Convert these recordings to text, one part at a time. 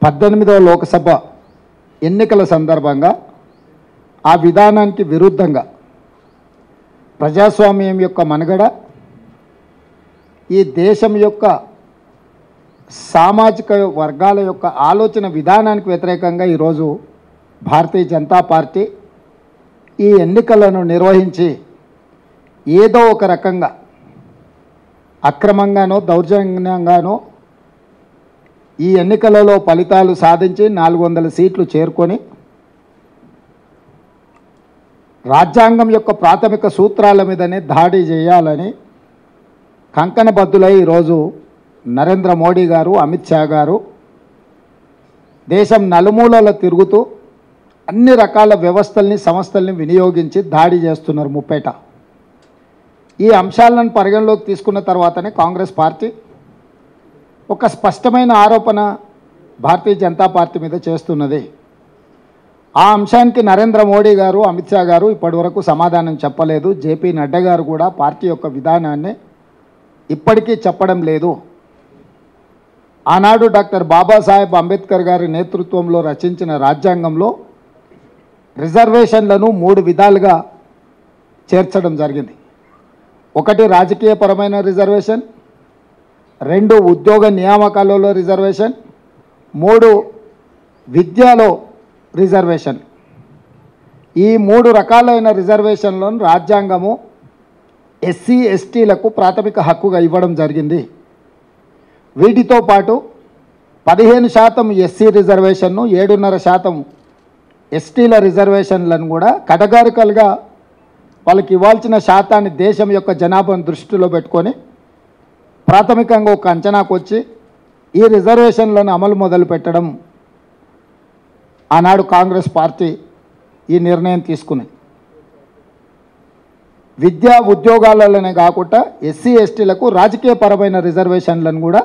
18వ లోకసభ ఎన్నికల సందర్భంగా ఆ విధానానికి విరుద్ధంగా ప్రజాస్వామ్యం యొక్క మనుగడ, ఈ దేశం యొక్క సామాజిక వర్గాల యొక్క ఆలోచన విధానానికి వ్యతిరేకంగా ఈరోజు భారతీయ జనతా పార్టీ ఈ ఎన్నికలను నిర్వహించి ఏదో ఒక రకంగా అక్రమంగానో దౌర్జన్యంగానో ఈ ఎన్నికలలో ఫలితాలు సాధించి 400 సీట్లు చేరుకొని రాజ్యాంగం యొక్క ప్రాథమిక సూత్రాల మీదనే దాడి చేయాలని కంకణబద్దులై ఈరోజు నరేంద్ర మోడీ గారు, అమిత్ షా గారు దేశం నలుమూలల తిరుగుతూ అన్ని రకాల వ్యవస్థల్ని, సంస్థల్ని వినియోగించి దాడి చేస్తున్నారు ముప్పేట. ఈ అంశాలను పరిగణలోకి తీసుకున్న తర్వాతనే కాంగ్రెస్ పార్టీ ఒక స్పష్టమైన ఆరోపణ భారతీయ జనతా పార్టీ మీద చేస్తున్నది. ఆ అంశానికి నరేంద్ర మోడీ గారు, అమిత్ షా గారు ఇప్పటివరకు సమాధానం చెప్పలేదు. జేపీ నడ్డా గారు కూడా పార్టీ యొక్క విధానాన్ని ఇప్పటికీ చెప్పడం లేదు. ఆనాడు డాక్టర్ బాబాసాహెబ్ అంబేద్కర్ గారి నేతృత్వంలో రచించిన రాజ్యాంగంలో రిజర్వేషన్లను 3 విధాలుగా చేర్చడం జరిగింది. 1 రాజకీయపరమైన రిజర్వేషన్, 2 ఉద్యోగ నియామకాలలో రిజర్వేషన్, 3 విద్యలో రిజర్వేషన్. ఈ 3 రకాలైన రిజర్వేషన్లను రాజ్యాంగము ఎస్సీ ఎస్టీలకు ప్రాథమిక హక్కుగా ఇవ్వడం జరిగింది. వీటితో పాటు 15% ఎస్సీ రిజర్వేషన్ను, 7.5% ఎస్టీల రిజర్వేషన్లను కూడా కేటగారికల్గా వాళ్ళకి ఇవ్వాల్సిన శాతాన్ని దేశం యొక్క జనాభాను దృష్టిలో పెట్టుకొని ప్రాథమికంగా ఒక అంచనాకు వచ్చి ఈ రిజర్వేషన్లను అమలు మొదలు పెట్టడం ఆనాడు కాంగ్రెస్ పార్టీ ఈ నిర్ణయం తీసుకున్నది. విద్యా ఉద్యోగాలలోనే కాకుండా ఎస్సీ ఎస్టీలకు రాజకీయపరమైన రిజర్వేషన్లను కూడా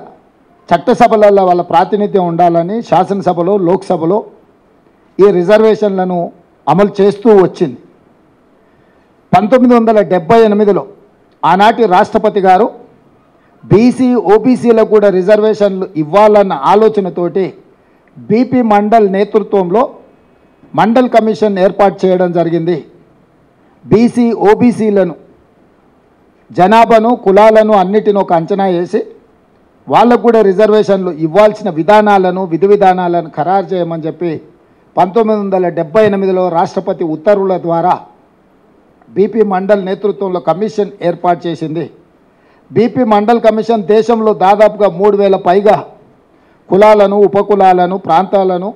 చట్టసభలలో వాళ్ళ ప్రాతినిధ్యం ఉండాలని శాసనసభలో, లోక్సభలో ఈ రిజర్వేషన్లను అమలు చేస్తూ వచ్చింది. 1978లో ఆనాటి రాష్ట్రపతి గారు బీసీ, ఓబీసీలకు కూడా రిజర్వేషన్లు ఇవ్వాలన్న ఆలోచనతోటి బీపీ మండల్ నేతృత్వంలో మండల్ కమిషన్ ఏర్పాటు చేయడం జరిగింది. బీసీ, ఓబీసీలను జనాభాను, కులాలను అన్నిటిని ఒక అంచనా వేసి వాళ్ళకు కూడా రిజర్వేషన్లు ఇవ్వాల్సిన విధానాలను, విధి విధానాలను ఖరారు చేయమని చెప్పి 1978లో రాష్ట్రపతి ఉత్తర్వుల ద్వారా బీపీ మండల్ నేతృత్వంలో కమిషన్ ఏర్పాటు చేసింది. బీపీ మండల్ కమిషన్ దేశంలో దాదాపుగా 3000 పైగా కులాలను, ఉపకులాలను, ప్రాంతాలను